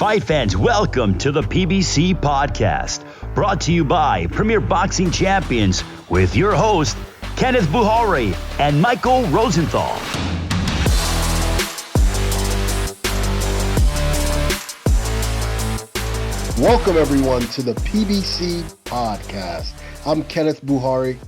Fight fans, welcome to the PBC Podcast, brought to you by Premier Boxing Champions with your host, Kenneth Buhari and Michael Rosenthal. Welcome, everyone, to the PBC Podcast. I'm Kenneth Buhari.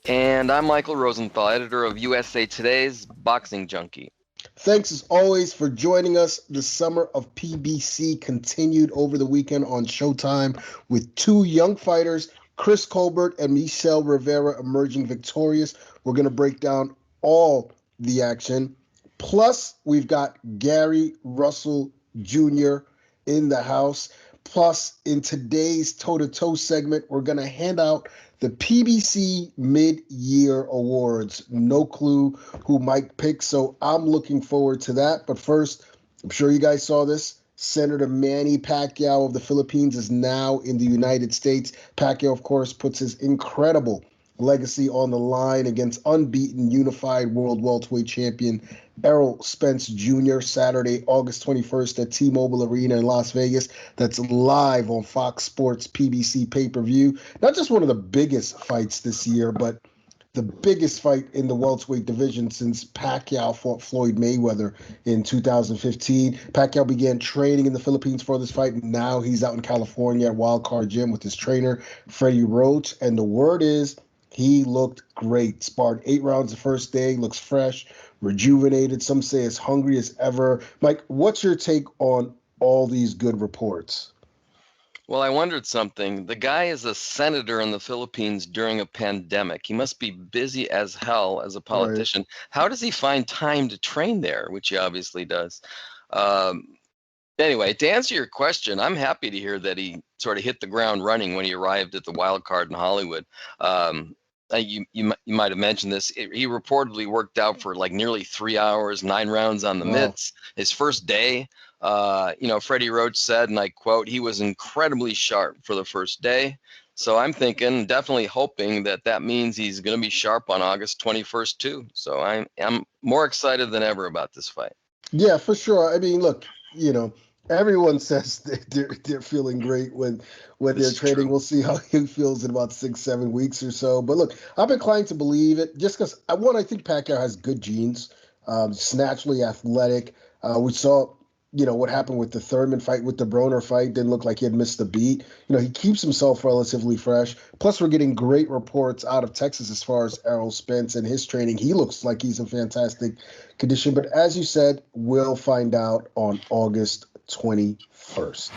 And I'm Michael Rosenthal, editor of USA Today's Boxing Junkie. Thanks, as always, for joining us. The summer of PBC continued over the weekend on Showtime with two young fighters, Chris Colbert and Michel Rivera, emerging victorious. We're going to break down all the action. Plus, we've got Gary Russell Jr. in the house. Plus, in today's toe-to-toe segment, we're going to hand out the PBC Mid-Year Awards. No clue who Mike picked, so I'm looking forward to that. But first, I'm sure you guys saw this. Senator Manny Pacquiao of the Philippines is now in the United States. Pacquiao, of course, puts his incredible legacy on the line against unbeaten unified world welterweight champion Errol Spence Jr. Saturday, August 21st at T-Mobile Arena in Las Vegas. That's live on Fox Sports PBC pay-per-view. Not just one of the biggest fights this year, but the biggest fight in the welterweight division since Pacquiao fought Floyd Mayweather in 2015. Pacquiao began training in the Philippines for this fight, and now he's out in California at Wildcard Gym with his trainer, Freddie Roach. And the word is he looked great. Sparred 8 rounds the first day, looks fresh, rejuvenated. Some say as hungry as ever. Mike, what's your take on all these good reports? Well, I wondered something. The guy is a senator in the Philippines during a pandemic. He must be busy as hell as a politician. Right. How does he find time to train there, which he obviously does? Anyway, to answer your question, I'm happy to hear that he sort of hit the ground running when he arrived at the Wild Card in Hollywood. You might have mentioned this. He reportedly worked out for like nearly 3 hours, 9 rounds on the mitts. His first day, Freddie Roach said, and I quote, he was incredibly sharp for the first day. So I'm thinking, definitely hoping that means he's going to be sharp on August 21st too. So I'm more excited than ever about this fight. Yeah, for sure. I mean, look, everyone says they're feeling great when they're training. True. We'll see how he feels in about 6-7 weeks or so. But look, I'm inclined to believe it just because, I think Pacquiao has good genes, naturally athletic. We saw, what happened with the Thurman fight, with the Broner fight. Didn't look like he had missed a beat. He keeps himself relatively fresh. Plus, we're getting great reports out of Texas as far as Errol Spence and his training. He looks like he's in fantastic condition. But as you said, we'll find out on August 21st.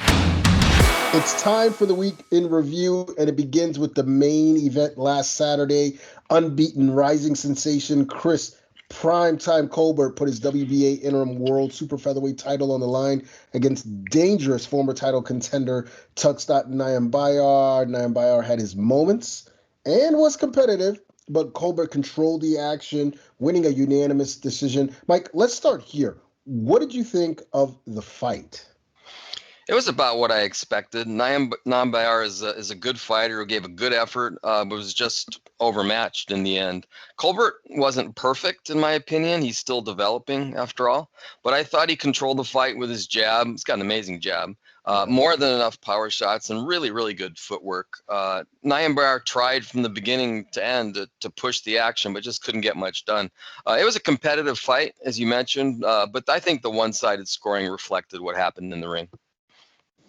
It's time for the week in review, and it begins with the main event last Saturday. Unbeaten rising sensation Chris Primetime Colbert put his WBA interim world super featherweight title on the line against dangerous former title contender Nyambayar. Nyambayar had his moments and was competitive, but Colbert controlled the action, winning a unanimous decision. Mike, let's start here. What did you think of the fight? It was about what I expected. Nyambayar is a good fighter who gave a good effort, but was just overmatched in the end. Colbert wasn't perfect, in my opinion. He's still developing, after all. But I thought he controlled the fight with his jab. He's got an amazing jab. More than enough power shots and really, really good footwork. Nyambayar tried from the beginning to end to push the action, but just couldn't get much done. It was a competitive fight, as you mentioned, but I think the one-sided scoring reflected what happened in the ring.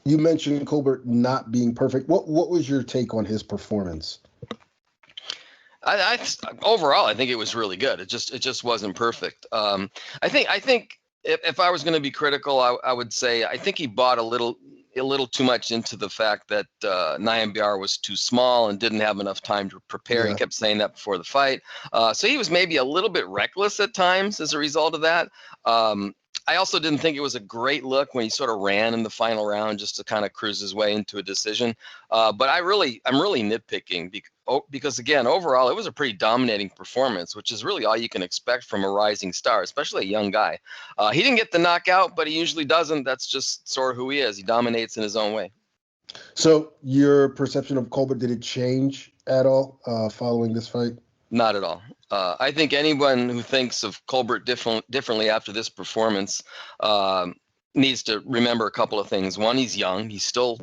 You mentioned Colbert not being perfect. What was your take on his performance? Overall, I think it was really good. It just wasn't perfect. I think if I was going to be critical, I would say I think he bought a little too much into the fact that Nyambayar was too small and didn't have enough time to prepare. Yeah. He kept saying that before the fight. So he was maybe a little bit reckless at times as a result of that. I also didn't think it was a great look when he sort of ran in the final round just to kind of cruise his way into a decision. But I'm really nitpicking because again, overall, it was a pretty dominating performance, which is really all you can expect from a rising star, especially a young guy. He didn't get the knockout, but he usually doesn't. That's just sort of who he is. He dominates in his own way. So your perception of Colbert, did it change at all following this fight? Not at all. I think anyone who thinks of Colbert differently after this performance needs to remember a couple of things. One, he's young. He's still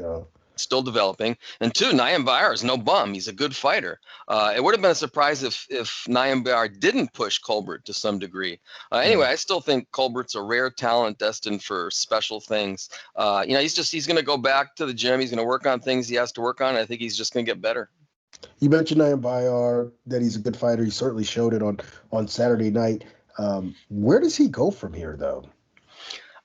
developing. And two, Nyambayar is no bum. He's a good fighter. It would have been a surprise if Nyambayar didn't push Colbert to some degree. Anyway, I still think Colbert's a rare talent destined for special things. He's going to go back to the gym. He's going to work on things he has to work on. I think he's just going to get better. You mentioned Nyambayar, that he's a good fighter. He certainly showed it on Saturday night. Where does he go from here, though?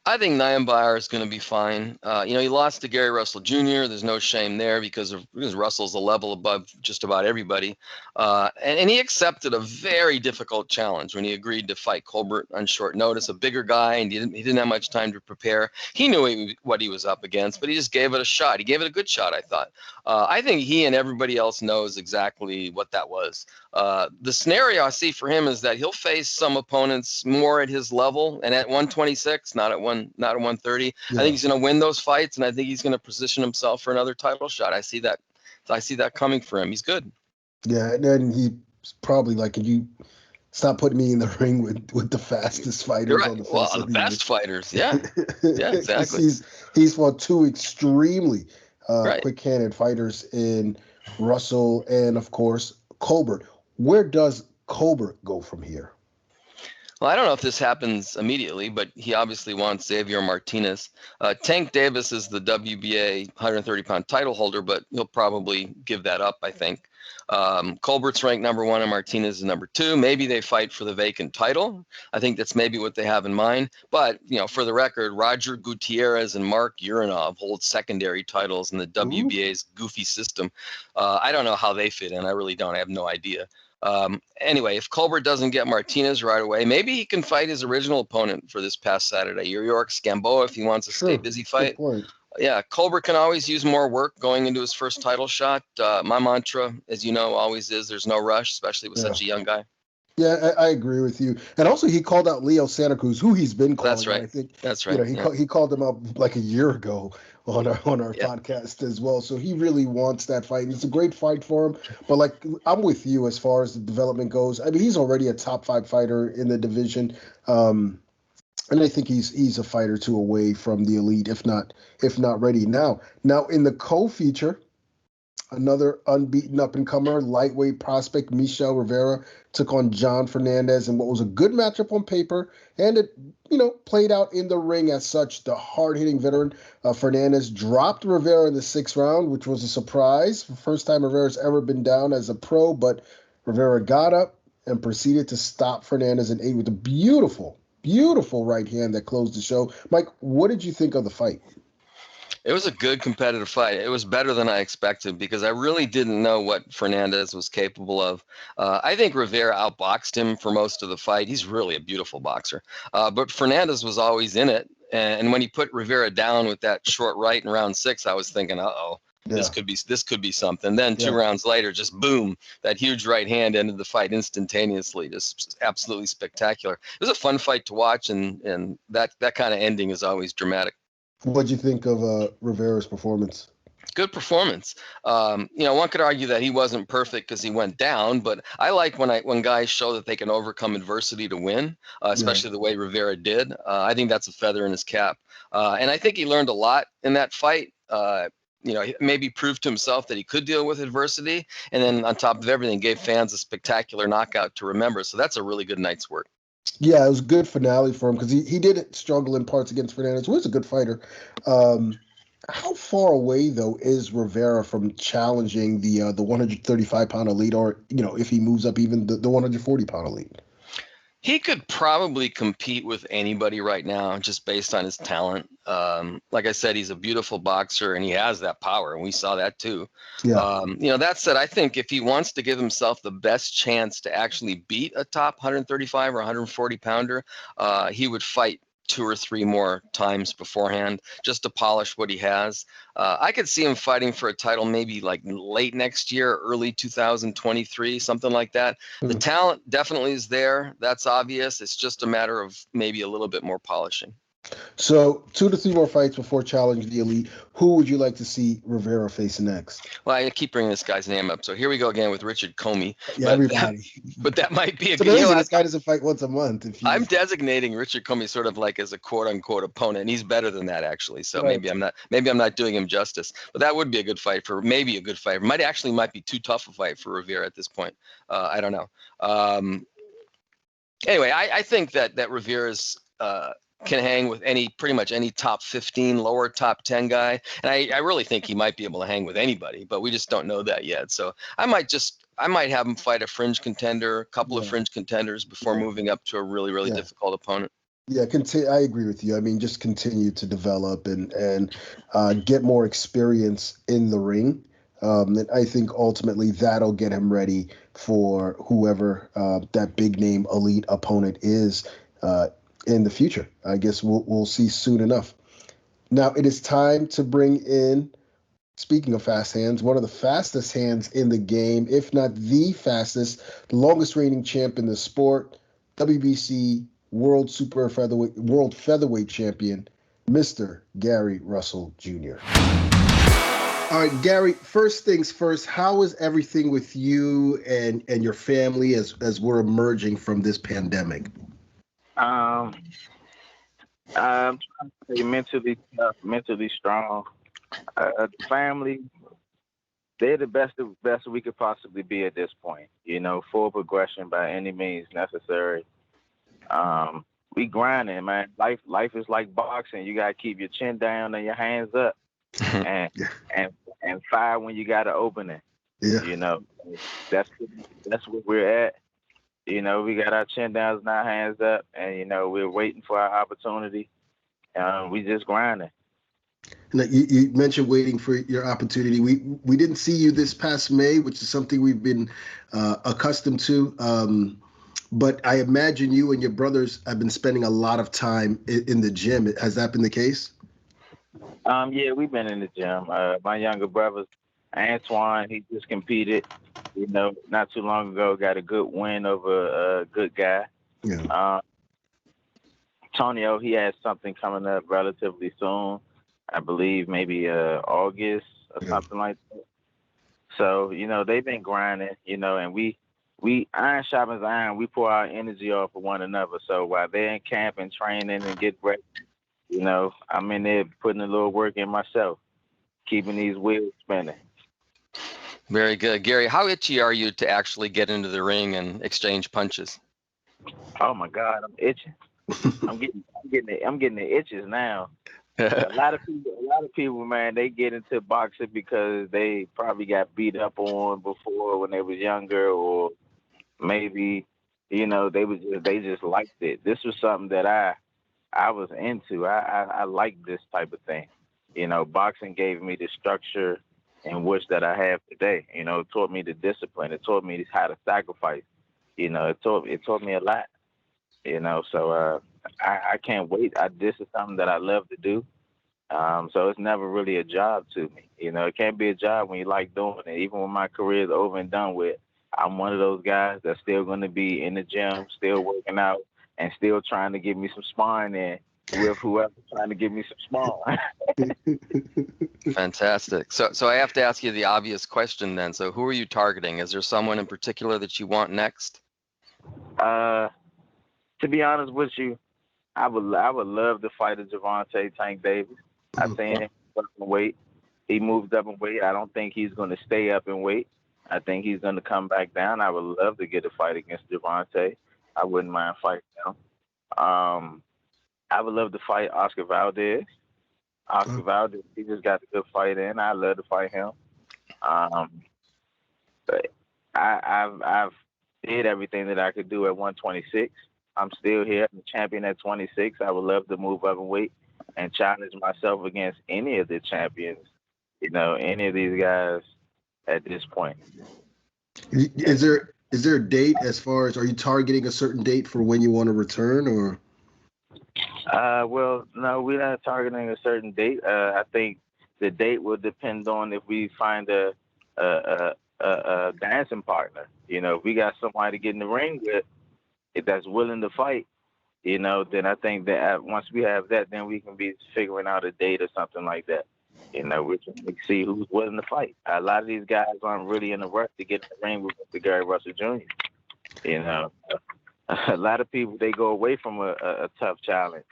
I think Nyambayar is going to be fine. He lost to Gary Russell Jr. There's no shame there because Russell's a level above just about everybody. And he accepted a very difficult challenge when he agreed to fight Colbert on short notice, a bigger guy, and he didn't have much time to prepare. He knew what he was up against, but he just gave it a shot. He gave it a good shot, I thought. I think he and everybody else knows exactly what that was. The scenario I see for him is that he'll face some opponents more at his level and at 126, not at 130. Yeah. I think he's going to win those fights, and I think he's going to position himself for another title shot. I see that coming for him. He's good. Yeah, and then he's probably like, can you stop putting me in the ring with the fastest fighters? You're right. On the face the best fighters. Yeah, yeah, exactly. He's fought two extremely quick-handed fighters in Russell and, of course, Colbert. Where does Colbert go from here? Well, I don't know if this happens immediately, but he obviously wants Xavier Martinez. Tank Davis is the WBA 130-pound title holder, but he'll probably give that up, I think. Colbert's ranked number 1 and Martinez is number 2. Maybe they fight for the vacant title. I think that's maybe what they have in mind. But, for the record, Roger Gutierrez and Mark Urinov hold secondary titles in the WBA's goofy system. I don't know how they fit in. I really don't. I have no idea. Anyway, if Colbert doesn't get Martinez right away, maybe he can fight his original opponent for this past Saturday, Yuriorkis Gamboa, if he wants to stay busy fight. Yeah, Colbert can always use more work going into his first title shot. My mantra, as you know, always is there's no rush, especially with such a young guy. Yeah, I agree with you. And also, he called out Leo Santa Cruz, who he's been calling. That's right. I think that's right. He called him out like a year ago on our podcast as well. So he really wants that fight. And it's a great fight for him. But I'm with you as far as the development goes. I mean, he's already a top 5 fighter in the division. And I think he's a fight or two away from the elite, if not ready. Now in the co-feature, another unbeaten up-and-comer, lightweight prospect, Michel Rivera, took on John Fernandez in what was a good matchup on paper, and it, played out in the ring as such. The hard-hitting veteran Fernandez dropped Rivera in the 6th round, which was a surprise. First time Rivera's ever been down as a pro, but Rivera got up and proceeded to stop Fernandez in 8 with a beautiful right hand that closed the show. Mike, what did you think of the fight? It was a good competitive fight. It was better than I expected because I really didn't know what Fernandez was capable of. I think Rivera outboxed him for most of the fight. He's really a beautiful boxer. But Fernandez was always in it. And when he put Rivera down with that short right in round 6, I was thinking, this could be something. Then 2 rounds later, just boom, that huge right hand ended the fight instantaneously. Just absolutely spectacular. It was a fun fight to watch, and that kind of ending is always dramatic. What'd you think of Rivera's performance? Good performance. One could argue that he wasn't perfect because he went down, but I like when guys show that they can overcome adversity to win, especially the way Rivera did. I think that's a feather in his cap. And I think he learned a lot in that fight. He maybe proved to himself that he could deal with adversity, and then on top of everything, gave fans a spectacular knockout to remember. So that's a really good night's work. Yeah, it was a good finale for him because he did struggle in parts against Fernandez, who is a good fighter. How far away, though, is Rivera from challenging the 135-pound elite, or, if he moves up even the 140-pound elite? He could probably compete with anybody right now just based on his talent. Like I said, he's a beautiful boxer and he has that power, and we saw that too. Yeah. That said, I think if he wants to give himself the best chance to actually beat a top 135 or 140 pounder, he would fight 2 or 3 more times beforehand just to polish what he has. I could see him fighting for a title maybe like late next year, early 2023, something like that. The talent definitely is there. That's obvious. It's just a matter of maybe a little bit more polishing. So 2 to 3 more fights before Challenge the Elite. Who would you like to see Rivera face next? Well, I keep bringing this guy's name up. So here we go again with Richard Comey. Yeah, But everybody. but that might be a It's good. amazing. This guy doesn't fight once a month. I'm designating Richard Comey sort of like as a quote unquote opponent, and he's better than that actually. So Right. maybe I'm not doing him justice. But that would be a good fight for maybe a good fight. Might be too tough a fight for Rivera at this point. I don't know. Anyway, I think that Rivera's can hang with pretty much any top 15, lower top 10 guy. And I really think he might be able to hang with anybody, but we just don't know that yet. So I might have him fight a fringe contender, a couple of fringe contenders before moving up to a really, really difficult opponent. Yeah, I agree with you. I mean, just continue to develop and get more experience in the ring. And I think ultimately that'll get him ready for whoever that big name elite opponent is in the future. I guess we'll see soon enough. Now it is time to bring in, speaking of fast hands, one of the fastest hands in the game, if not the fastest, the longest reigning champ in the sport, WBC World Featherweight Champion, Mr. Gary Russell Jr. All right, Gary, first things first, how is everything with you and your family as we're emerging from this pandemic? I'm trying to stay mentally tough, mentally strong. The family, they're the best we could possibly be at this point. Full progression by any means necessary. We grinding, man. Life is like boxing. You gotta keep your chin down and your hands up, and fire when you gotta open it. Yeah. That's where we're at. We got our chin down and our hands up, and we're waiting for our opportunity. We just grinding. Now, you mentioned waiting for your opportunity. We didn't see you this past May, which is something we've been accustomed to. But I imagine you and your brothers have been spending a lot of time in the gym. Has that been the case? Yeah, we've been in the gym. My younger brother, Antoine, he just competed, not too long ago, got a good win over a good guy. Yeah. Tonio, he has something coming up relatively soon. I believe maybe August or something like that. So, they've been grinding, and we iron sharpens iron. We pour our energy off of one another. So while they're in camp and training and get ready, I'm in there putting a little work in myself, keeping these wheels spinning. Very good. Gary, how itchy are you to actually get into the ring and exchange punches? Oh my God, I'm itching. I'm getting the itches now. A lot of people, man, they get into boxing because they probably got beat up on before when they was younger, or maybe, they just liked it. This was something that I was into. I liked this type of thing. Boxing gave me the structure and which that I have today. It taught me the discipline. It taught me how to sacrifice. It taught me a lot. So I can't wait. This is something that I love to do. So it's never really a job to me. It can't be a job when you like doing it. Even when my career is over and done with, I'm one of those guys that's still going to be in the gym, still working out, and still trying to get me some sparring in with whoever's trying to give me some sparring. Fantastic. So I have to ask you the obvious question then. So who are you targeting? Is there someone in particular that you want next? To be honest with you, I would love to fight a Gervonta Tank Davis. I've seen him up in weight. He moved up in weight. I don't think he's going to stay up in weight. I think he's going to come back down. I would love to get a fight against Gervonta. I wouldn't mind fighting him. I would love to fight Oscar Valdez. Oscar Valdez, he just got a good fight in. I'd love to fight him. But I've did everything that I could do at 126. I'm still here. I'm a champion at 26. I would love to move up in weight and challenge myself against any of the champions, any of these guys at this point. Is there a date as far as, are you targeting a certain date for when you want to return, or? Well, no, we're not targeting a certain date. I think the date will depend on if we find a dancing partner. If we got somebody to get in the ring with, if that's willing to fight, then I think that once we have that, then we can be figuring out a date or something like that. We can see who's willing to fight. A lot of these guys aren't really in a rush to get in the ring with Mr. Gary Russell Jr. A lot of people, they go away from a tough challenge.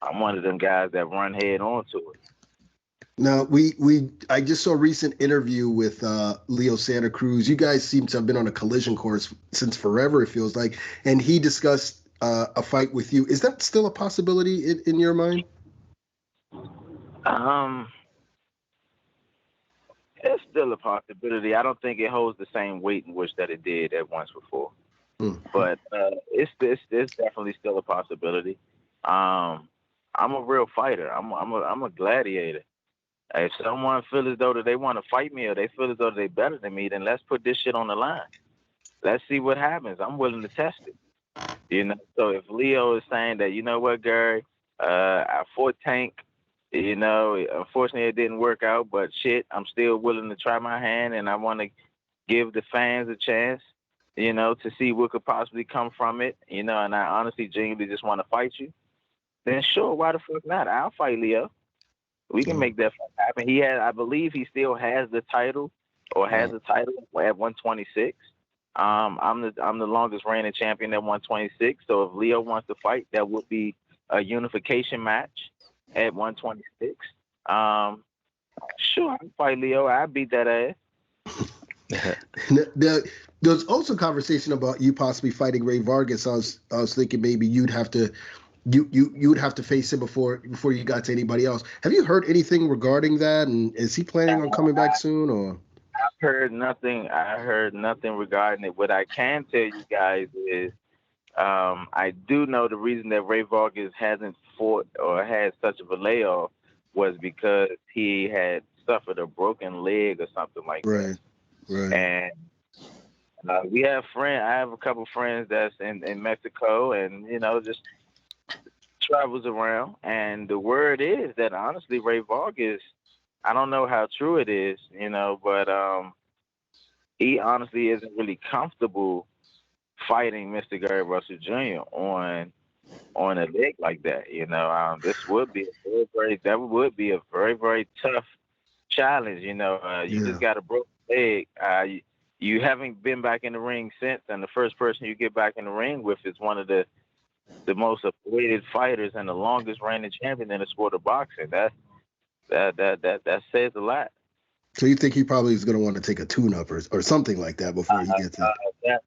I'm one of them guys that run head on to it. Now, I just saw a recent interview with Leo Santa Cruz. You guys seem to have been on a collision course since forever, it feels like, and he discussed a fight with you. Is that still a possibility in your mind? It's still a possibility. I don't think it holds the same weight in which that it did at once before. But it's definitely still a possibility. I'm a real fighter. I'm a gladiator. If someone feels as though that they want to fight me or they feel as though they're better than me, then let's put this shit on the line. Let's see what happens. I'm willing to test it. So if Leo is saying that, you know what, Gary, I fought Tank, unfortunately it didn't work out, but shit, I'm still willing to try my hand, and I want to give the fans a chance, to see what could possibly come from it, and I honestly, genuinely just want to fight you, then sure, why the fuck not? I'll fight Leo. We can make that happen. I believe he still has the title, or has the title at 126. I'm the longest reigning champion at 126. So if Leo wants to fight, that would be a unification match at 126. Sure, I can fight Leo. I beat that ass. There's also conversation about you possibly fighting Ray Vargas. I was thinking maybe you'd have to. You would have to face him before you got to anybody else. Have you heard anything regarding that? And is he planning on coming back soon? Or I've heard nothing. I heard nothing regarding it. What I can tell you guys is, I do know the reason that Ray Vargas hasn't fought or had such of a layoff was because he had suffered a broken leg or something like that. Right. And we have friends. I have a couple friends that's in Mexico, and just travels around, and the word is that honestly Ray Vargas, I don't know how true it is, but he honestly isn't really comfortable fighting Mr. Gary Russell Jr. on a leg like that. This would be a very, very tough challenge. You just got a broken leg. You haven't been back in the ring since, and the first person you get back in the ring with is one of the most awaited fighters and the longest reigning champion in the sport of boxing. That says a lot. So you think he probably is going to want to take a tune-up or something like that before he gets in?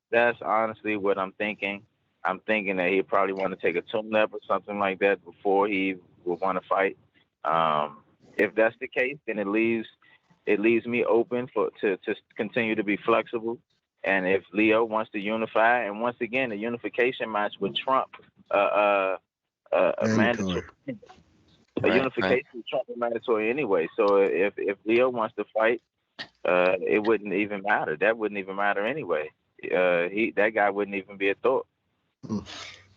That's honestly what I'm thinking. I'm thinking that he'd probably want to take a tune-up or something like that before he would want to fight. If that's the case, then it leaves me open to continue to be flexible. And if Leo wants to unify, and once again, the unification match would trump a mandatory. A unification would trump a mandatory anyway. So if Leo wants to fight, it wouldn't even matter. That wouldn't even matter anyway. That guy wouldn't even be a thought.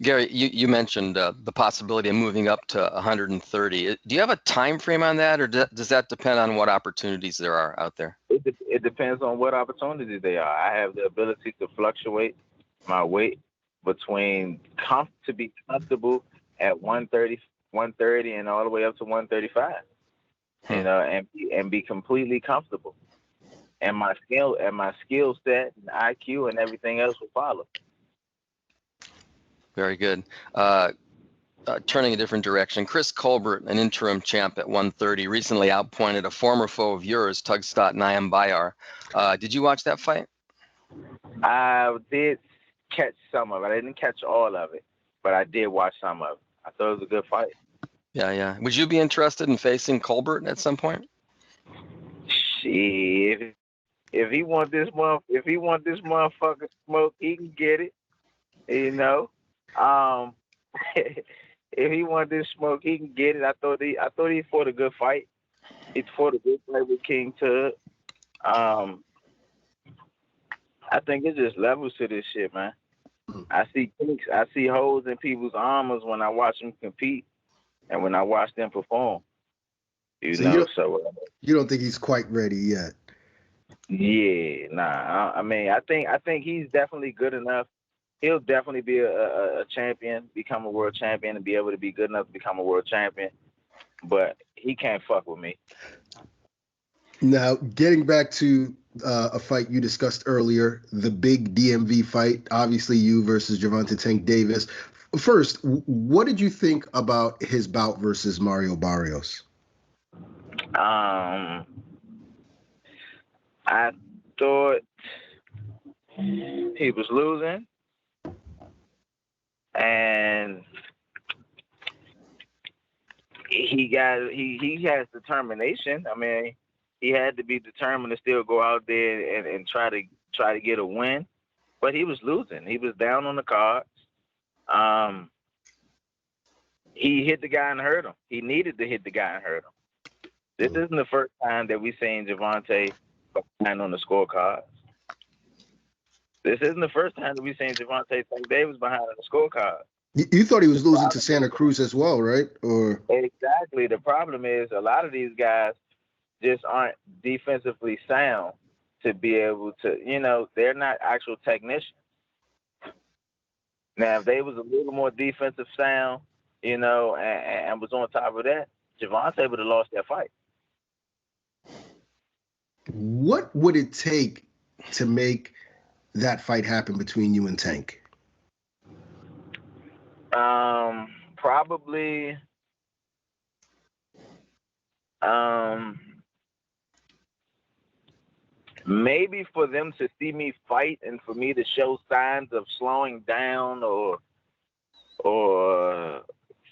Gary, you mentioned the possibility of moving up to 130. Do you have a time frame on that, or does that depend on what opportunities there are out there? It depends on what opportunities they are. I have the ability to fluctuate my weight between to be comfortable at 130 and all the way up to 135. And be completely comfortable. And my skill set and IQ and everything else will follow. Very good. Turning a different direction, Chris Colbert, an interim champ at 130, recently outpointed a former foe of yours, Tugstat Nyambayar. Did you watch that fight? I did catch some of it. I didn't catch all of it, but I did watch some of it. I thought it was a good fight. Yeah. Would you be interested in facing Colbert at some point? Shit. If he want this motherfucker smoke, he can get it. If he want this smoke, he can get it. I thought he fought a good fight. He fought a good fight with King Tug. I think it's just levels to this shit, man. I see kinks. I see holes in people's armors when I watch them compete and when I watch them perform. You don't think he's quite ready yet? Yeah, nah. I think he's definitely good enough. he'll definitely be a champion, become a world champion, and be able to be good enough to become a world champion. But he can't fuck with me. Now, getting back to a fight you discussed earlier, the big DMV fight, obviously you versus Gervonta Tank Davis. First, what did you think about his bout versus Mario Barrios? I thought he was losing, and he has determination. I mean, he had to be determined to still go out there and try to get a win, but he was losing. He was down on the cards. He hit the guy and hurt him. He needed to hit the guy and hurt him. This isn't the first time that we've seen Gervonta behind on the scorecards. This isn't the first time that we've seen Gervonta Tank Davis behind on the scorecard. You thought he was losing to Santa Cruz as well, right? Or exactly. The problem is a lot of these guys just aren't defensively sound to be able to, they're not actual technicians. Now, if they was a little more defensive sound, and was on top of that, Gervonta would have lost that fight. What would it take to make that fight happen between you and Tank? Probably maybe for them to see me fight and for me to show signs of slowing down or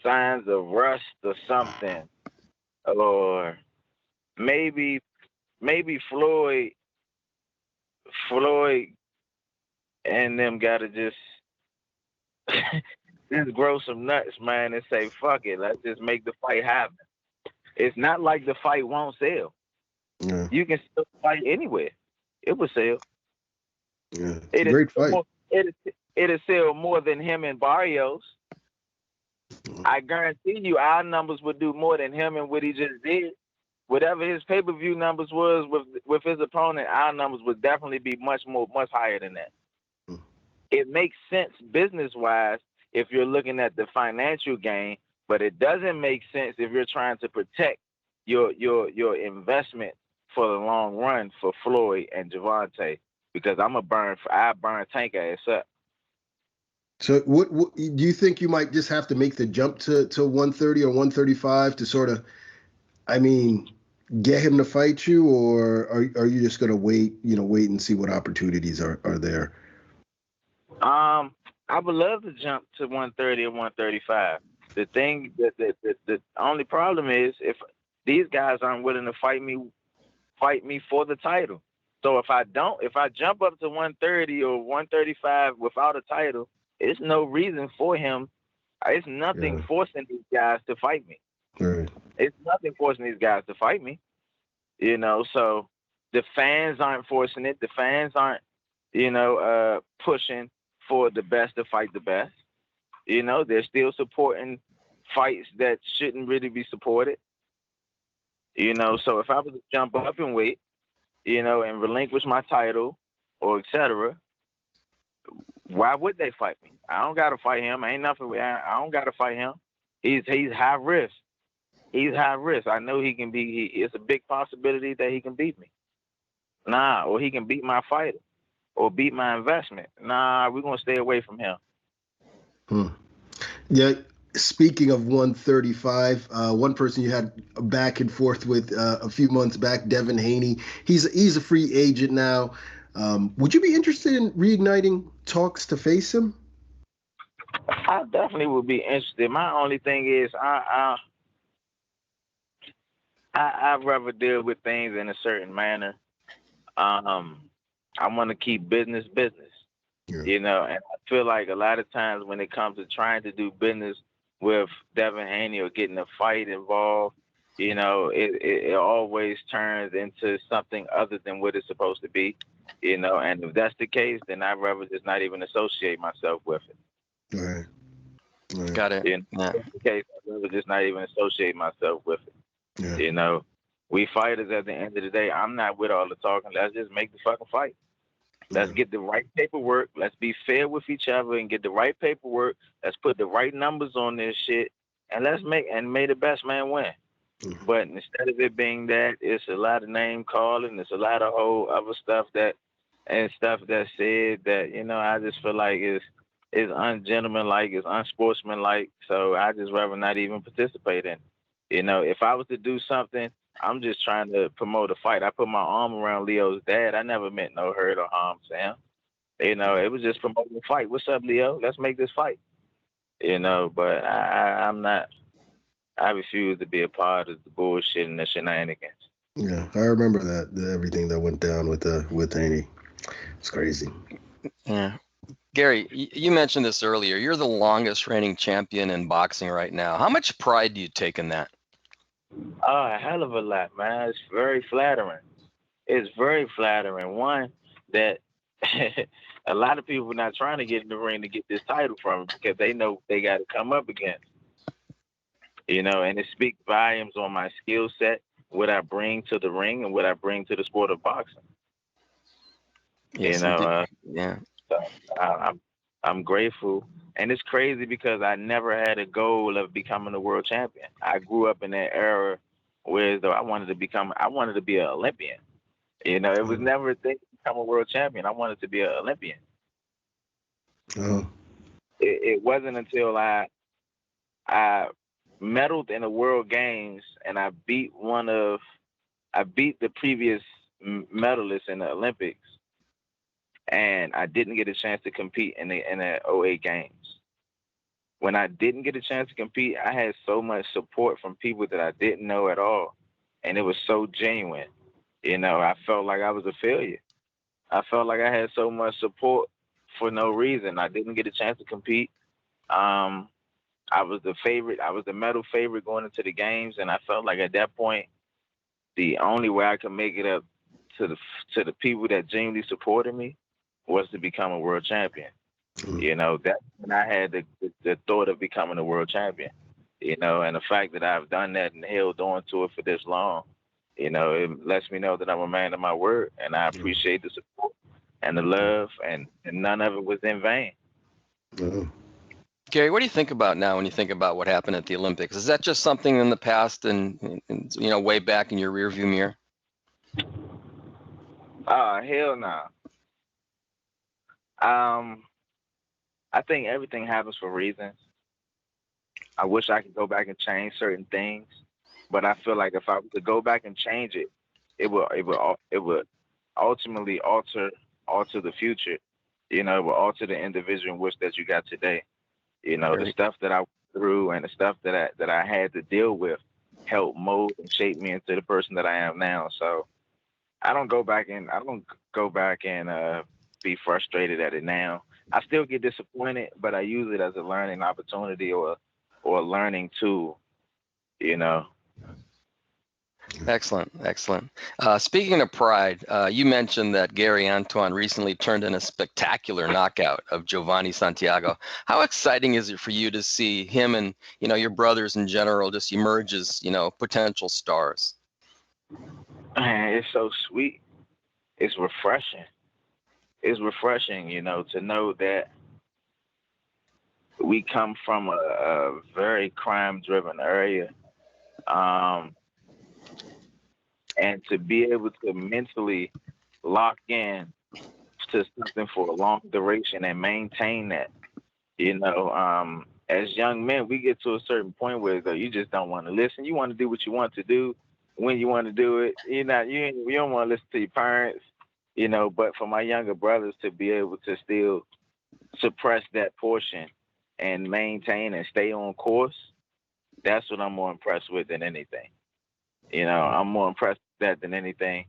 signs of rust or something, or maybe Floyd and them gotta just grow some nuts, man, and say, fuck it, let's just make the fight happen. It's not like the fight won't sell. Yeah. You can still fight anywhere. It will sell. Yeah, it's a great fight. It'll sell more than him and Barrios. I guarantee you our numbers would do more than him and what he just did. Whatever his pay-per-view numbers was with his opponent, our numbers would definitely be much higher than that. It makes sense business-wise if you're looking at the financial gain, but it doesn't make sense if you're trying to protect your investment for the long run for Floyd and Gervonta, because I burn Tank ass up. So what do you think you might just have to make the jump to 130 or 135 to sort of, get him to fight you, or are you just going to wait and see what opportunities are there? I would love to jump to 130 or 135. The thing the only problem is if these guys aren't willing to fight me for the title. So if I jump up to 130 or 135 without a title, it's no reason for him. It's nothing forcing these guys to fight me. Right. It's nothing forcing these guys to fight me. So the fans aren't forcing it. The fans aren't, pushing for the best to fight the best. They're still supporting fights that shouldn't really be supported. So if I was to jump up and wait, and relinquish my title or etc., why would they fight me? I don't gotta fight him. Ain't nothing. I don't gotta fight him. He's high risk. He's high risk. I know he can be. It's a big possibility that he can beat me. Or he can beat my fighter, or beat my investment. We're gonna stay away from him. Yeah. Speaking of 135, one person you had a back and forth with a few months back, Devin Haney. He's a free agent now. Would you be interested in reigniting talks to face him? I definitely would be interested. My only thing is I'd rather deal with things in a certain manner. I want to keep business. Yeah. And I feel like a lot of times when it comes to trying to do business with Devin Haney or getting a fight involved, it always turns into something other than what it's supposed to be, and if that's the case, then I'd rather just not even associate myself with it. Right. Got it. If that's the case, I'd rather just not even associate myself with it. Yeah. We fighters at the end of the day, I'm not with all the talking. Let's just make the fucking fight. Let's get the right paperwork. Let's be fair with each other and get the right paperwork. Let's put the right numbers on this shit, and may the best man win. But instead of it being that, it's a lot of name calling. It's a lot of whole other stuff that's said that, you know, I just feel like it's ungentlemanlike, it's unsportsmanlike. So I just rather not even participate in it. You know, if I was to do something, I'm just trying to promote a fight. I put my arm around Leo's dad. I never meant no hurt or harm to him. You know, it was just promoting a fight. What's up, Leo? Let's make this fight. You know, but I'm not. I refuse to be a part of the bullshit and the shenanigans. Yeah, I remember everything that went down with Haney. It's crazy. Yeah. Gary, you mentioned this earlier. You're the longest reigning champion in boxing right now. How much pride do you take in that? Oh, a hell of a lot, man. It's very flattering. It's very flattering. One, that a lot of people are not trying to get in the ring to get this title from it because they know they got to come up against. You know, and it speaks volumes on my skill set, what I bring to the ring and what I bring to the sport of boxing. Yes, you know, yeah. So I'm grateful, and it's crazy because I never had a goal of becoming a world champion. I grew up in that era where though I wanted to be an Olympian. You know, it was never a thing to become a world champion. I wanted to be an Olympian. Oh. It wasn't until I medaled in the World Games and I beat the previous medalist in the Olympics, and I didn't get a chance to compete in the 08 Games. When I didn't get a chance to compete, I had so much support from people that I didn't know at all, and it was so genuine. You know, I felt like I was a failure. I felt like I had so much support for no reason. I didn't get a chance to compete. I was the favorite. I was the medal favorite going into the games, and I felt like at that point, the only way I could make it up to the people that genuinely supported me was to become a world champion. You know, that's when I had the thought of becoming a world champion. You know, and the fact that I've done that and held on to it for this long, you know, it lets me know that I'm a man of my word, and I appreciate the support and the love, and none of it was in vain. Gary, what do you think about now when you think about what happened at the Olympics? Is that just something in the past and you know, way back in your rearview mirror? Hell no. I think everything happens for reasons. I wish I could go back and change certain things, but I feel like if I could go back and change it, it would ultimately alter the future. You know, it will alter the individual wish that you got today. You know, the stuff that I went through and the stuff that I had to deal with helped mold and shape me into the person that I am now. So I don't go back and be frustrated at it now. I still get disappointed, but I use it as a learning opportunity or a learning tool, you know. Excellent. Speaking of pride, you mentioned that Gary Antoine recently turned in a spectacular knockout of Giovanni Santiago. How exciting is it for you to see him and, you know, your brothers in general just emerge as, you know, potential stars? Man, it's so sweet. It's refreshing. It's refreshing, you know, to know that we come from a very crime-driven area. And to be able to mentally lock in to something for a long duration and maintain that, you know, as young men, we get to a certain point where you just don't want to listen. You want to do what you want to do when you want to do it. You don't want to listen to your parents, you know. But for my younger brothers to be able to still suppress that portion and maintain and stay on course, that's what I'm more impressed with than anything. You know, I'm more impressed with that than anything.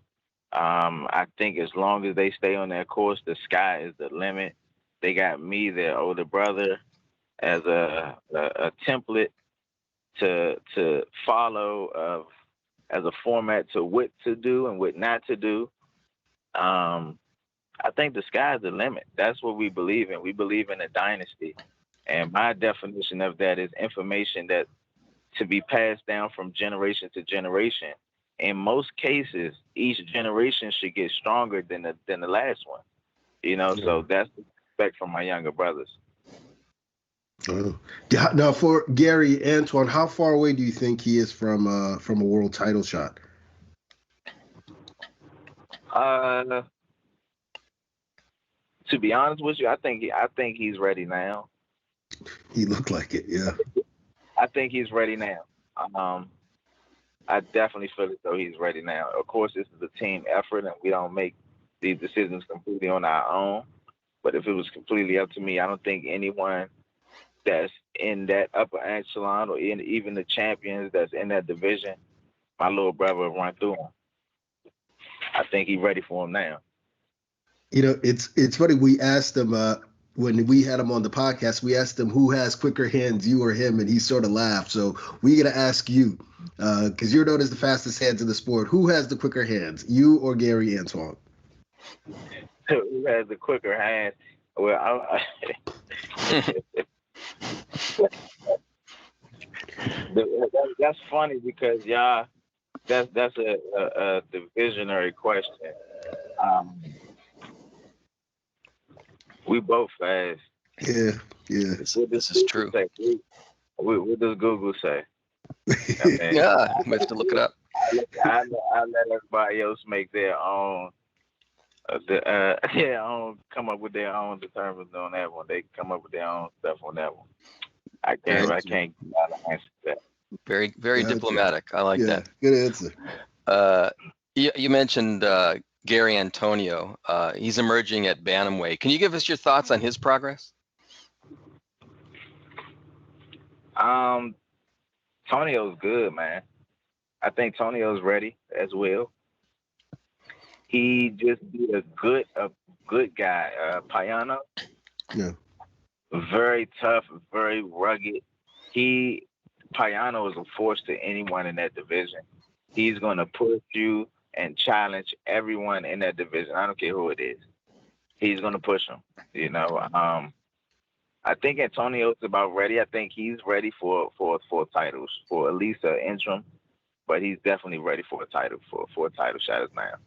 I think as long as they stay on their course, the sky is the limit. They got me, their older brother, as a template to follow, as a format to what to do and what not to do. I think the sky is the limit. That's what we believe in. We believe in a dynasty. And my definition of that is information that to be passed down from generation to generation. In most cases, each generation should get stronger than the last one. So that's the respect from my younger brothers. Oh. Now, for Gary Antoine, how far away do you think he is from a world title shot? To be honest with you, I think he's ready now. He looked like it, yeah. I think he's ready now. I definitely feel as though he's ready now. Of course, this is a team effort, and we don't make these decisions completely on our own. But if it was completely up to me, I don't think anyone that's in that upper echelon or even the champions that's in that division, my little brother will run through him. I think he's ready for him now. It's funny. We asked him when we had him on the podcast. We asked him who has quicker hands, you or him, and he sort of laughed. So we got to ask you because you're known as the fastest hands in the sport. Who has the quicker hands, you or Gary Antoine? Who has the quicker hands? Well, that's funny because y'all, that's a divisionary question. We both fast. Yeah. This is true. What does Google say? Yeah, we have to look it up. I let everybody else make their own. Come up with their own determinants on that one. They come up with their own stuff on that one. I can't answer that. Very, very diplomatic. I like that. Good answer. You mentioned Gary Antonio. He's emerging at bantamweight. Can you give us your thoughts on his progress? Tonio's good, man. I think Tonio's ready as well. He just beat a good guy, Pacquiao. Yeah. Very tough, very rugged. Pacquiao is a force to anyone in that division. He's going to push you and challenge everyone in that division. I don't care who it is. He's going to push them. I think Antonio's about ready. I think he's ready for titles, for at least an interim, but he's definitely ready for a title shot now.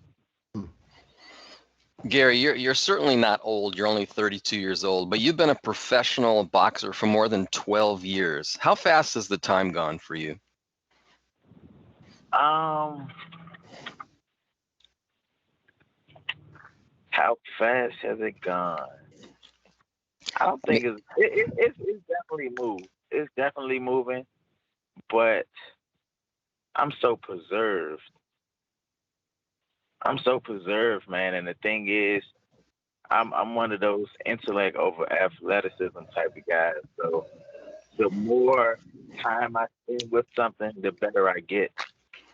Gary, you're certainly not old. You're only 32 years old, but you've been a professional boxer for more than 12 years. How fast has the time gone for you? How fast has it gone? I don't think it's definitely moved. It's definitely moving, but I'm so preserved. Man. And the thing is, I'm one of those intellect over athleticism type of guys. So the more time I spend with something, the better I get.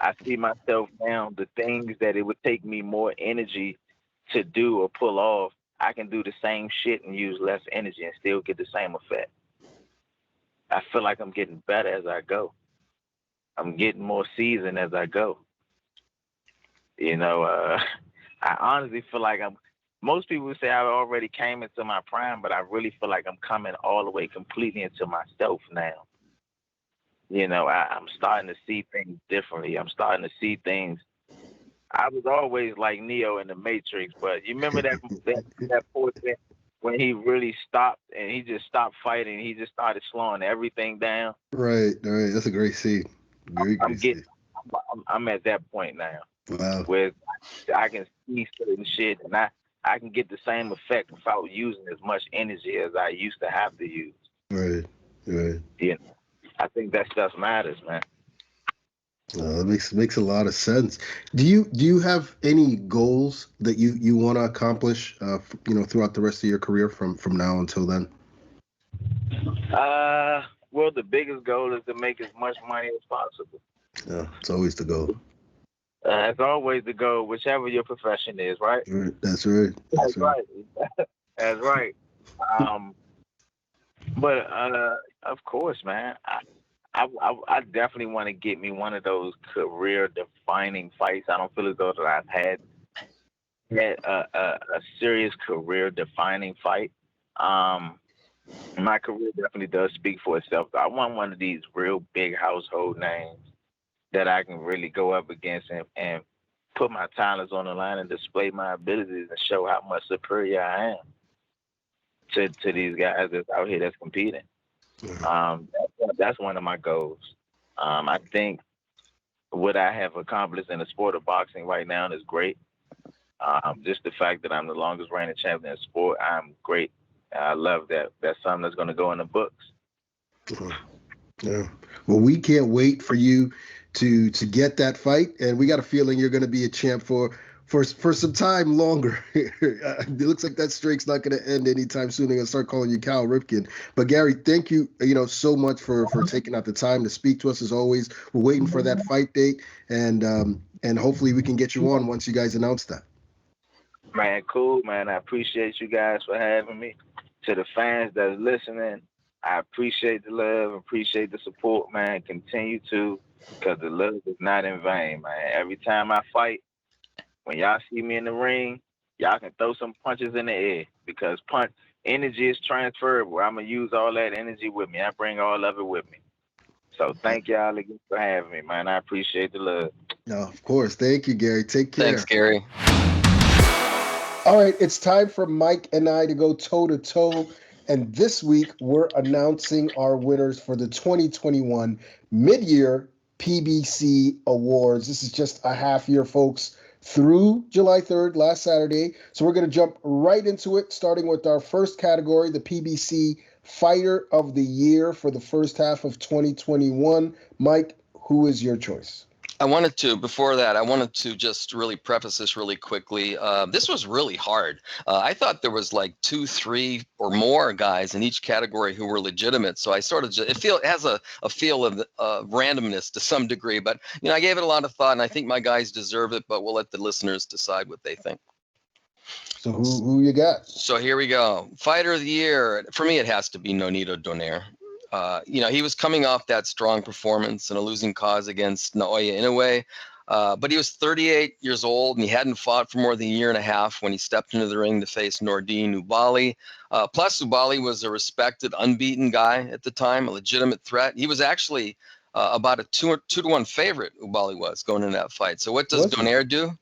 I see myself now, the things that it would take me more energy to do or pull off, I can do the same shit and use less energy and still get the same effect. I feel like I'm getting better as I go. I'm getting more seasoned as I go. I honestly feel like most people say I already came into my prime, but I really feel like I'm coming all the way completely into myself now. I'm starting to see things differently. I'm starting to see things. I was always like Neo in the Matrix, but you remember that portion when he really stopped and he just stopped fighting. He just started slowing everything down. Right. That's a great scene. I'm at that point now. Wow. Where I can see certain shit and I can get the same effect without using as much energy as I used to have to use. Right. I think that stuff matters, man. That makes a lot of sense. Do you have any goals that you want to accomplish throughout the rest of your career from now until then? Well, the biggest goal is to make as much money as possible. Yeah, it's always the goal. It's always the goal, whichever your profession is, right? That's right. That's right. That's right. But of course, man, I definitely want to get me one of those career-defining fights. I don't feel as though that I've had a serious career-defining fight. My career definitely does speak for itself. I want one of these real big household names that I can really go up against and put my talents on the line and display my abilities and show how much superior I am to these guys that's out here that's competing. That's one of my goals. I think what I have accomplished in the sport of boxing right now is great. Just the fact that I'm the longest reigning champion in sport, I'm great. I love that. That's something that's going to go in the books. Yeah. Well, we can't wait for you to get that fight, and we got a feeling you're going to be a champ for some time longer. It looks like that streak's not going to end anytime soon. They're going to start calling you Cal Ripken. But Gary, thank you, so much for taking out the time to speak to us as always. We're waiting for that fight date, and hopefully we can get you on once you guys announce that. Man, cool, man. I appreciate you guys for having me. To the fans that's listening, I appreciate the love, appreciate the support, man. Continue to, because the love is not in vain, man. Every time I fight, when y'all see me in the ring, y'all can throw some punches in the air, because energy is transferable. I'm going to use all that energy with me. I bring all of it with me. So thank y'all again for having me, man. I appreciate the love. No, of course. Thank you, Gary. Take care. Thanks, Gary. All right, it's time for Mike and I to go toe-to-toe. And this week, we're announcing our winners for the 2021 Mid-Year PBC Awards. This is just a half year, folks, through July 3rd, last Saturday. So we're going to jump right into it, starting with our first category, the PBC Fighter of the Year for the first half of 2021. Mike, who is your choice? Before that, I wanted to just really preface this really quickly. This was really hard. I thought there was like 2, 3 or more guys in each category who were legitimate. So I sort of it has a feel of randomness to some degree, but I gave it a lot of thought, and I think my guys deserve it, but we'll let the listeners decide what they think. So who you got? So here we go. Fighter of the Year. For me, it has to be Nonito Donaire. He was coming off that strong performance in a losing cause against Naoya Inoue, but he was 38 years old, and he hadn't fought for more than a year and a half when he stepped into the ring to face Nordine Ubali. Plus, Ubali was a respected, unbeaten guy at the time, a legitimate threat. He was actually about a 2-1 favorite, Ubali was, going into that fight. So what does Donaire do?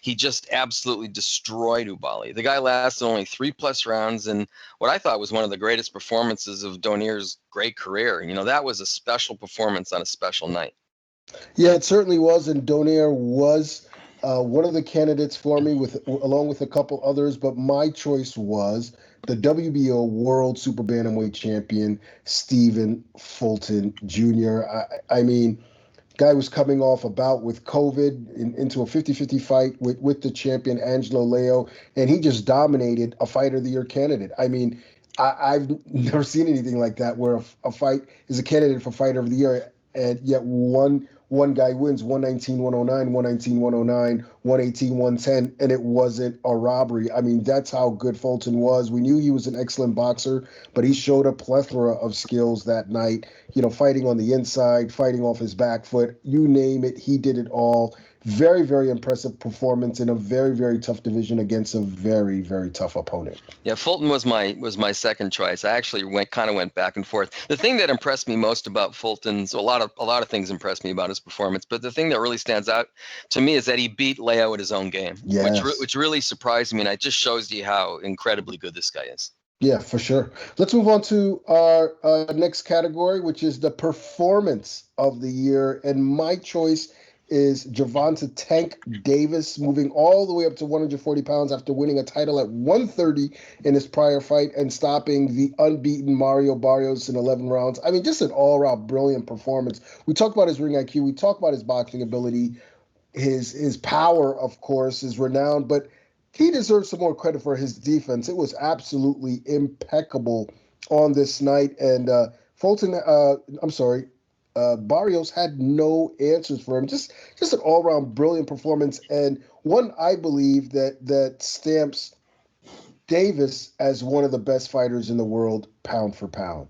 He just absolutely destroyed Ubali. The guy lasted only 3+ rounds, and what I thought was one of the greatest performances of Donaire's great career. That was a special performance on a special night. Yeah, it certainly was, and Donaire was one of the candidates for me, along with a couple others, but my choice was the WBO World Super Bantamweight Champion, Stephen Fulton Jr. I mean, guy was coming off a bout with COVID into a 50-50 fight with the champion, Angelo Leo, and he just dominated a Fighter of the Year candidate. I mean, I've never seen anything like that, where a fight is a candidate for Fighter of the Year, and yet one guy wins 119-109, 119-109, 118-110, and it wasn't a robbery. I mean, that's how good Fulton was. We knew he was an excellent boxer, but he showed a plethora of skills that night, fighting on the inside, fighting off his back foot, you name it, he did it all. Very, very impressive performance in a very, very tough division against a very, very tough opponent. Yeah, Fulton was my second choice. I actually went back and forth. The thing that impressed me most about Fulton's, a lot of things impressed me about his performance, but the thing that really stands out to me is that he beat Leo at his own game, yes. which really surprised me, and it just shows you how incredibly good this guy is. Yeah, for sure. Let's move on to our next category, which is the Performance of the Year, and my choice is Gervonta "Tank" Davis, moving all the way up to 140 pounds after winning a title at 130 in his prior fight and stopping the unbeaten Mario Barrios in 11 rounds. I mean, just an all-around brilliant performance. We talked about his ring IQ. We talked about his boxing ability. His power, of course, is renowned, but he deserves some more credit for his defense. It was absolutely impeccable on this night. And Barrios had no answers for him. Just an all-around brilliant performance, and one I believe that stamps Davis as one of the best fighters in the world, pound for pound.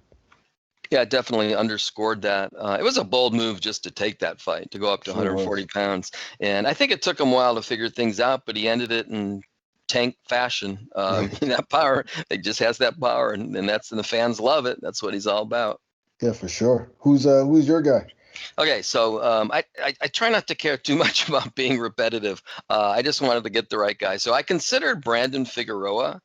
Yeah, definitely underscored that. It was a bold move just to take that fight, to go up to 140 pounds. And I think it took him a while to figure things out, but he ended it in Tank fashion. That power, he just has that power, and the fans love it. That's what he's all about. Yeah, for sure. Who's your guy? Okay, so I try not to care too much about being repetitive. I just wanted to get the right guy. So I considered Brandon Figueroa,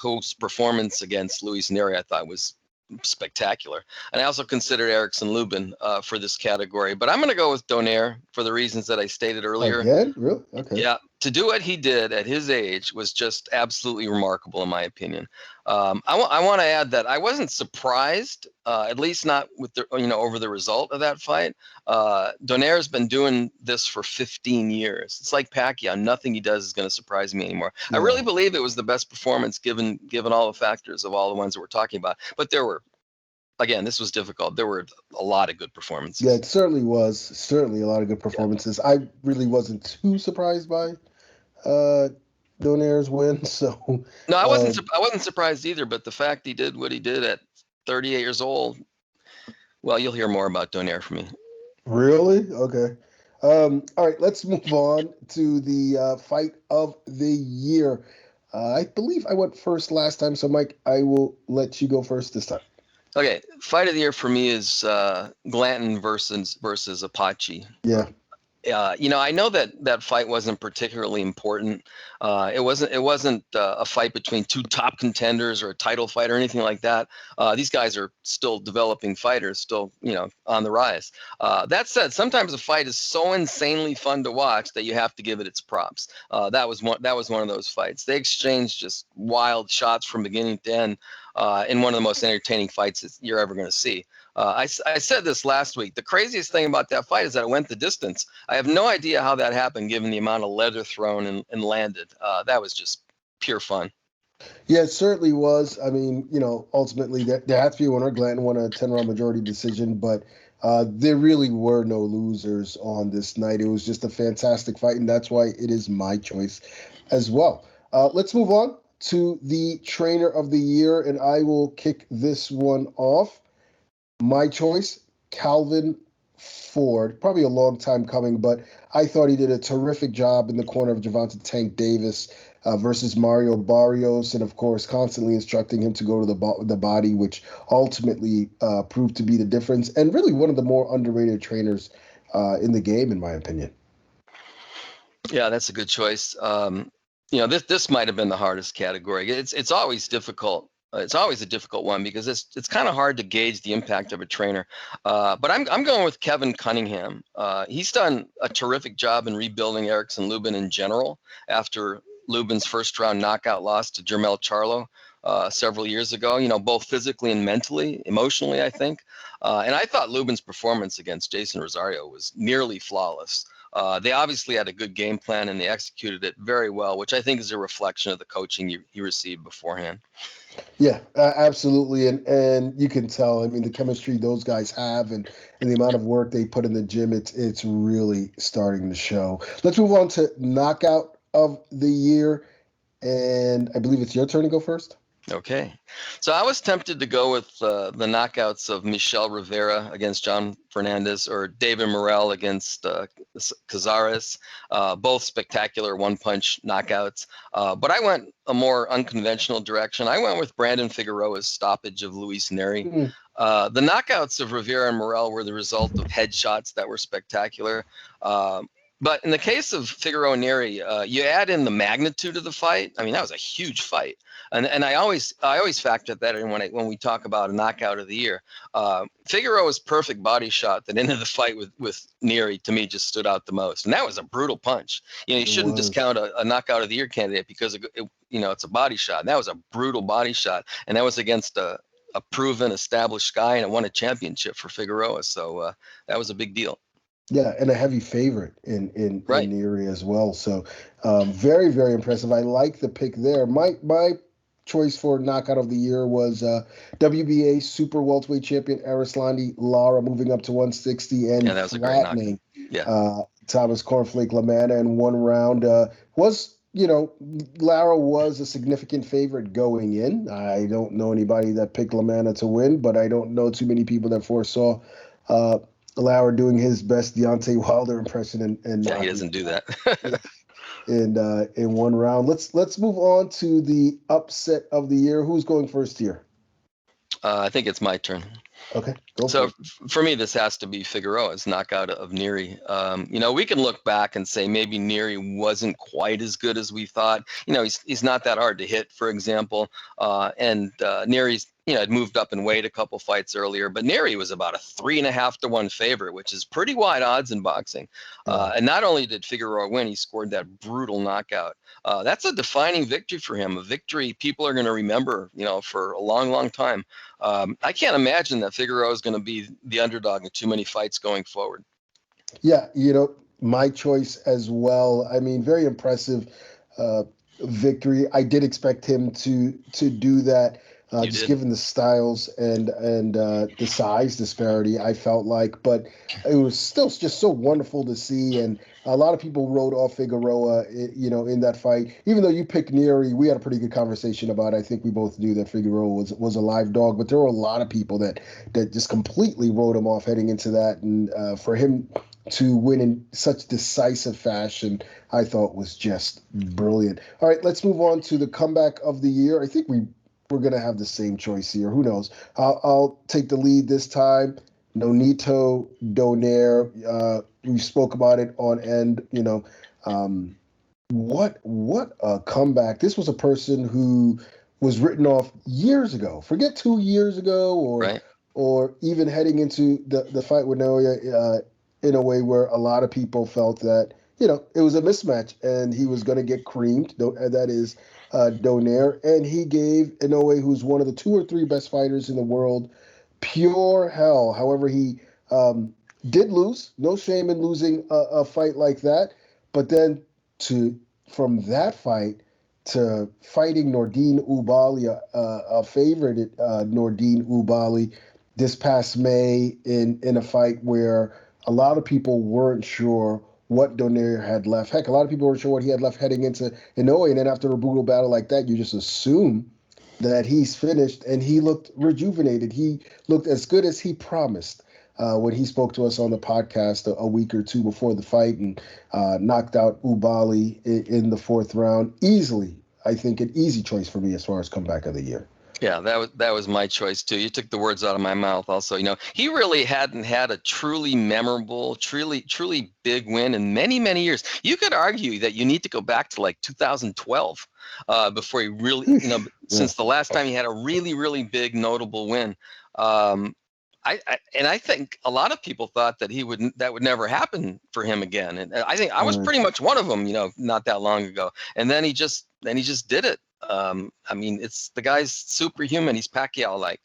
whose performance against Luis Neri I thought was spectacular. And I also considered Erickson Lubin for this category. But I'm going to go with Donaire for the reasons that I stated earlier. Again? Really? Okay. Yeah, to do what he did at his age was just absolutely remarkable, in my opinion. I want to add that I wasn't surprised, at least not with the over the result of that fight. Donaire's been doing this for 15 years. It's like Pacquiao; nothing he does is going to surprise me anymore. Yeah. I really believe it was the best performance given all the factors of all the ones that we're talking about. But there were. Again, this was difficult. There were a lot of good performances. Yeah, it certainly was. Certainly a lot of good performances. Yeah. I really wasn't too surprised by Donaire's win. So no, I wasn't surprised either. But the fact he did what he did at 38 years old, well, you'll hear more about Donaire from me. Really? Okay. All right, let's move on to the fight of the year. I believe I went first last time, so Mike, I will let you go first this time. Okay, fight of the year for me is Glanton versus Apache. Yeah. I know that fight wasn't particularly important. It wasn't a fight between two top contenders or a title fight or anything like that. These guys are still developing fighters, still on the rise. That said, sometimes a fight is so insanely fun to watch that you have to give it its props. That was one of those fights. They exchanged just wild shots from beginning to end in one of the most entertaining fights you're ever going to see. I said this last week. The craziest thing about that fight is that it went the distance. I have no idea how that happened, given the amount of leather thrown and landed. That was just pure fun. Yeah, it certainly was. I mean, ultimately there had to be a winner. Glanton won a 10-round majority decision, but there really were no losers on this night. It was just a fantastic fight, and that's why it is my choice as well. Let's move on to the trainer of the year, and I will kick this one off. My choice, Calvin Ford. Probably a long time coming, but I thought he did a terrific job in the corner of Gervonta Tank Davis versus Mario Barrios, and of course, constantly instructing him to go to the body, which ultimately proved to be the difference, and really one of the more underrated trainers in the game, in my opinion. Yeah, that's a good choice. This might have been the hardest category. It's always difficult. It's always a difficult one because it's kind of hard to gauge the impact of a trainer. But I'm going with Kevin Cunningham. He's done a terrific job in rebuilding Erickson Lubin in general after Lubin's first round knockout loss to Jermell Charlo several years ago, both physically and mentally, emotionally, I think. And I thought Lubin's performance against Jason Rosario was nearly flawless. They obviously had a good game plan and they executed it very well, which I think is a reflection of the coaching he received beforehand. Yeah, absolutely. And you can tell, I mean, the chemistry those guys have and the amount of work they put in the gym, it's really starting to show. Let's move on to knockout of the year. And I believe it's your turn to go first. Okay. So I was tempted to go with the knockouts of Michel Rivera against John Fernandez or David Morrell against Cazares, both spectacular one-punch knockouts. But I went a more unconventional direction. I went with Brandon Figueroa's stoppage of Luis Neri. The knockouts of Rivera and Morrell were the result of headshots that were spectacular. But in the case of Figueroa and Neri, you add in the magnitude of the fight. I mean, that was a huge fight. And I always factor that in when we talk about a knockout of the year. Figueroa's perfect body shot that ended the fight with Neri, to me, just stood out the most. And that was a brutal punch. You shouldn't discount a knockout of the year candidate because it's a body shot. And that was a brutal body shot. And that was against a proven, established guy, and it won a championship for Figueroa. So that was a big deal. Yeah, and a heavy favorite in Neri as well. So very, very impressive. I like the pick there. My choice for knockout of the year was WBA super welterweight champion Arislandi Lara moving up to 160 and that was flattening Thomas Cornflake LaManna in one round. Lara was a significant favorite going in. I don't know anybody that picked LaManna to win, but I don't know too many people that foresaw Lara doing his best Deontay Wilder impression and he doesn't do that. in one round. Let's move on to the upset of the year. Who's going first here? I think it's my turn. Okay, go for So it. for me, this has to be Figueroa's knockout of Neary. We can look back and say maybe Neary wasn't quite as good as we thought. He's not that hard to hit, for example. And Neary's, had moved up in weight a couple fights earlier, but Neary was about a 3.5-1 favorite, which is pretty wide odds in boxing. And not only did Figueroa win, he scored that brutal knockout. That's a defining victory for him, a victory people are going to remember, for a long, long time. I can't imagine that Figueroa is going to be the underdog in too many fights going forward. Yeah, my choice as well. I mean, very impressive victory. I did expect him to do that, just given the styles and the size disparity, I felt like. But it was still just so wonderful to see. And a lot of people wrote off Figueroa, in that fight. Even though you picked Neary, we had a pretty good conversation about it. I think we both knew that Figueroa was a live dog. But there were a lot of people that just completely wrote him off heading into that. And for him to win in such decisive fashion, I thought was just brilliant. All right, let's move on to the comeback of the year. I think we're going to have the same choice here. Who knows? I'll take the lead this time. Nonito Donaire. We spoke about it on end. What a comeback. This was a person who was written off years ago. Forget 2 years ago or even heading into the fight with Naoya in a way where a lot of people felt that, it was a mismatch and he was going to get creamed. That is Donaire. And he gave Inoue, who's one of the 2 or 3 best fighters in the world, pure hell. However, he did lose. No shame in losing a fight like that. But then from that fight to fighting Nordine Oubaali, a favorite Nordine Oubaali, this past May in a fight where a lot of people weren't sure what Donaire had left. Heck, a lot of people weren't sure what he had left heading into Inoue. And then after a brutal battle like that, you just assume that he's finished. And he looked rejuvenated. He looked as good as he promised when he spoke to us on the podcast a week or 2 before the fight and knocked out Oubaali in the 4th round. Easily, I think, an easy choice for me as far as comeback of the year. Yeah, that was my choice too. You took the words out of my mouth. Also, he really hadn't had a truly memorable, truly big win in many, many years. You could argue that you need to go back to like 2012 before he really, since the last time he had a really, really big, notable win. I think a lot of people thought that that would never happen for him again. And I think I was pretty much one of them, not that long ago. And then he just did it. It's the guy's superhuman. He's Pacquiao-like.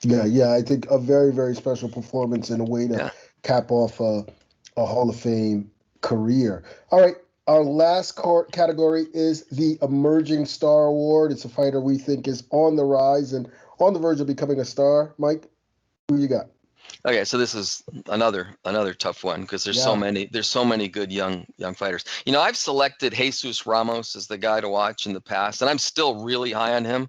Yeah. I think a very, very special performance and a way to cap off a Hall of Fame career. All right. Our last category is the Emerging Star Award. It's a fighter we think is on the rise and on the verge of becoming a star. Mike, who you got? Okay, so this is another tough one because there's so many good young fighters. I've selected Jesus Ramos as the guy to watch in the past, and I'm still really high on him.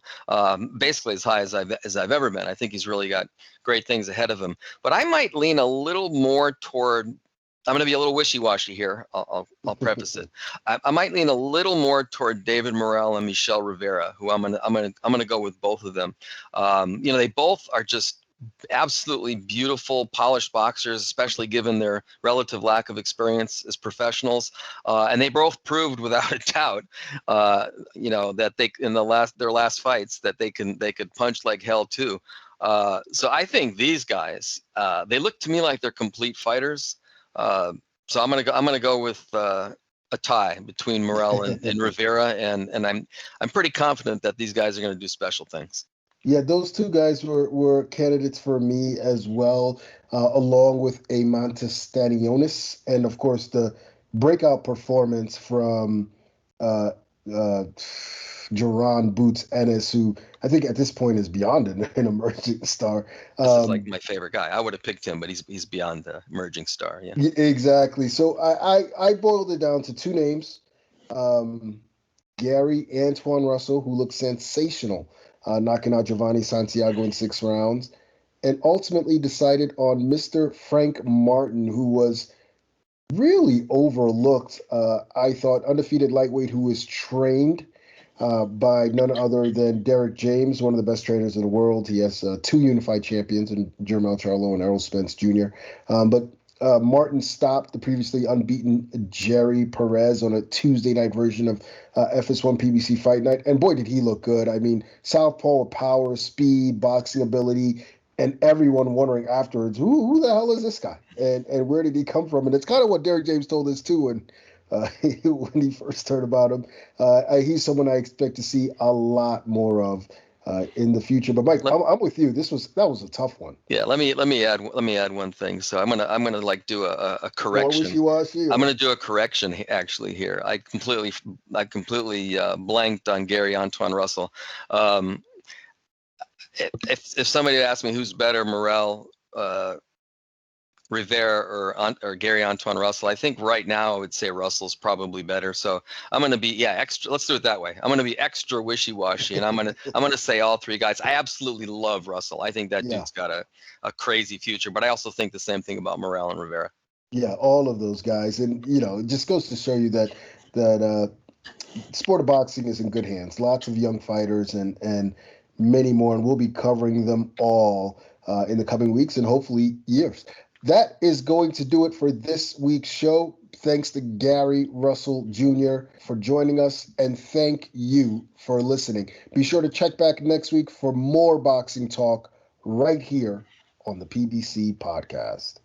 Basically as high as I've ever been. I think he's really got great things ahead of him. But I might lean a little more toward. I'm going to be a little wishy-washy here. I'll preface it. I might lean a little more toward David Morrell and Michel Rivera, who I'm gonna go with both of them. They both are just absolutely beautiful, polished boxers, especially given their relative lack of experience as professionals. And they both proved without a doubt, that they in their last fights that they could punch like hell too. So I think these guys, they look to me like they're complete fighters. So I'm gonna go with a tie between Morrell and Rivera, and I'm pretty confident that these guys are going to do special things. Yeah, those 2 guys were candidates for me as well, along with a Stanionis, and of course the breakout performance from Jerron Boots Ennis, who I think at this point is beyond an emerging star. This is like my favorite guy. I would have picked him, but he's beyond the emerging star. Yeah, exactly. So I boiled it down to 2 names: Gary Antoine Russell, who looked sensational, knocking out Giovanni Santiago in 6 rounds, and ultimately decided on Mr. Frank Martin, who was really overlooked. I thought undefeated lightweight who was trained by none other than Derek James, one of the best trainers in the world. He has 2 unified champions in Jermel Charlo and Errol Spence Jr. But Martin stopped the previously unbeaten Jerry Perez on a Tuesday night version of FS1 PBC Fight Night. And boy, did he look good. I mean, southpaw with power, speed, boxing ability, and everyone wondering afterwards, who the hell is this guy? And where did he come from? And it's kind of what Derek James told us too when he first heard about him. He's someone I expect to see a lot more of in the future. But Mike, I'm with you. That was a tough one. Yeah, let me add one thing. So I'm gonna like do a correction. I'm gonna do a correction actually here. I completely blanked on Gary Antoine Russell. If somebody asked me who's better, Morel, Rivera, or Gary Antoine Russell, I think right now I would say Russell's probably better. So I'm gonna be extra. Let's do it that way. I'm gonna be extra wishy-washy, and I'm gonna say all 3 guys. I absolutely love Russell. I think that dude's got a crazy future. But I also think the same thing about Morel and Rivera. Yeah, all of those guys, and it just goes to show you that sport of boxing is in good hands. Lots of young fighters and many more, and we'll be covering them all in the coming weeks and hopefully years. That is going to do it for this week's show. Thanks to Gary Russell Jr. for joining us, and thank you for listening. Be sure to check back next week for more boxing talk right here on the PBC Podcast.